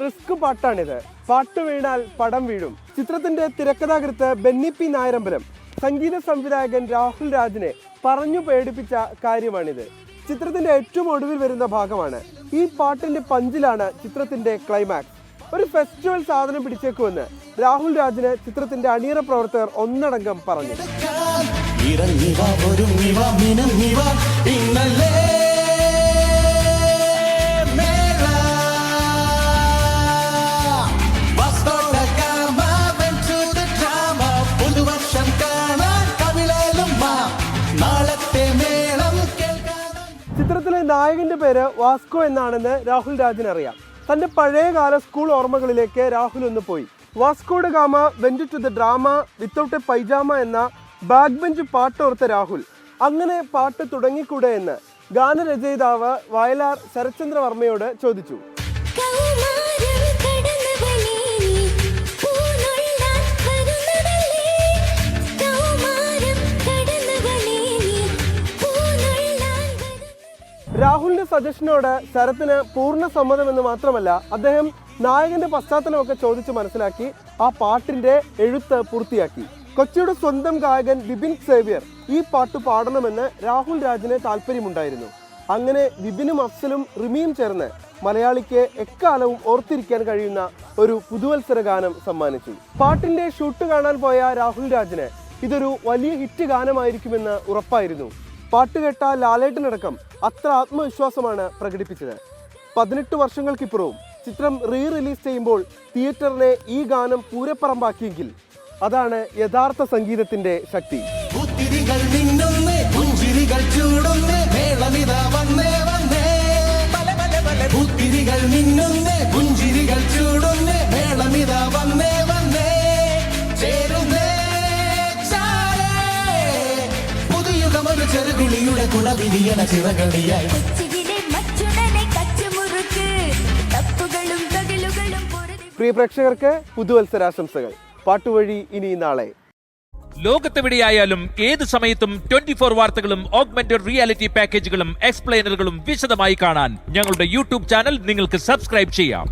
Risk പാട്ടാണിത്. പാട്ട് വീണാൽ പടം വീഴും. ചിത്രത്തിന്റെ തിരക്കഥാകൃത്ത് ബെന്നി പി നായരമ്പലം, സംഗീത സംവിധായകൻ രാഹുൽ രാജിനെ പറഞ്ഞു പേടിപ്പിച്ച കാര്യമാണിത്. ചിത്രത്തിന്റെ ഏറ്റവും ഒടുവിൽ വരുന്ന ഭാഗമാണ്. ഈ പാട്ടിന്റെ പഞ്ചിലാണ് ചിത്രത്തിന്റെ ക്ലൈമാക്സ്. ഒരു ഫെസ്റ്റിവൽ സാധനം പിടിച്ചേക്കുമെന്ന് രാഹുൽ രാജിന് ചിത്രത്തിന്റെ അണിയറ പ്രവർത്തകർ ഒന്നടങ്കം പറഞ്ഞു. ചിത്രത്തിലെ നായകന്റെ പേര് വാസ്കോ എന്നാണെന്ന് രാഹുൽ രാജിന് അറിയാം. തന്റെ പഴയകാല സ്കൂൾ ഓർമ്മകളിലേക്ക് രാഹുൽ ഒന്ന് പോയി. Vasco da Gama went to the drama without a pyjama എന്ന ബാക്ക് ബെഞ്ച് പാട്ടോർത്ത രാഹുൽ അങ്ങനെ പാട്ട് തുടങ്ങിക്കൂടെ എന്ന് ഗാനരചയിതാവ് വയലാർ ശരത്ചന്ദ്ര വർമ്മയോട് ചോദിച്ചു. രാഹുലിന്റെ സജഷനോട് ശരത്തിന് പൂർണ്ണ സമ്മതമെന്ന് മാത്രമല്ല, അദ്ദേഹം നായകന്റെ പശ്ചാത്തലമൊക്കെ ചോദിച്ച് മനസ്സിലാക്കി ആ പാട്ടിന്റെ എഴുത്ത് പൂർത്തിയാക്കി. കൊച്ചിയുടെ സ്വന്തം ഗായകൻ വിപിൻ സേവ്യർ ഈ പാട്ട് പാടണമെന്ന് രാഹുൽ രാജിന് താല്പര്യമുണ്ടായിരുന്നു. അങ്ങനെ വിപിനും അഫ്സലും റിമിയും ചേർന്ന് മലയാളിക്ക് എക്കാലവും ഓർത്തിരിക്കാൻ കഴിയുന്ന ഒരു പുതുവത്സര ഗാനം സമ്മാനിച്ചു. പാട്ടിന്റെ ഷൂട്ട് കാണാൻ പോയ രാഹുൽ രാജിന് ഇതൊരു വലിയ ഹിറ്റ് ഗാനമായിരിക്കുമെന്ന് ഉറപ്പായിരുന്നു. പാട്ട് കേട്ട ലാലേട്ടനടക്കം അത്ര ആത്മവിശ്വാസമാണ് പ്രകടിപ്പിച്ചത്. 18 വർഷങ്ങൾക്കിപ്പുറവും ചിത്രം റിലീസ് ചെയ്യുമ്പോൾ തിയേറ്ററിനെ ഈ ഗാനം പൂരപ്പറമ്പാക്കിയെങ്കിൽ അതാണ് യഥാർത്ഥ സംഗീതത്തിന്റെ ശക്തി. പ്രിയ പ്രേക്ഷകർക്ക് പുതുവത്സരാശംസകൾ. പാട്ടുവഴി ഇനി നാളെ. ലോകത്തെവിടെയായാലും ഏത് സമയത്തും 24 വാർത്തകളും ഓഗ്മെന്റഡ് റിയാലിറ്റി പാക്കേജുകളും എക്സ്പ്ലെയിനറുകളും വിശദമായി കാണാൻ ഞങ്ങളുടെ യൂട്യൂബ് ചാനൽ നിങ്ങൾക്ക് സബ്സ്ക്രൈബ് ചെയ്യാം.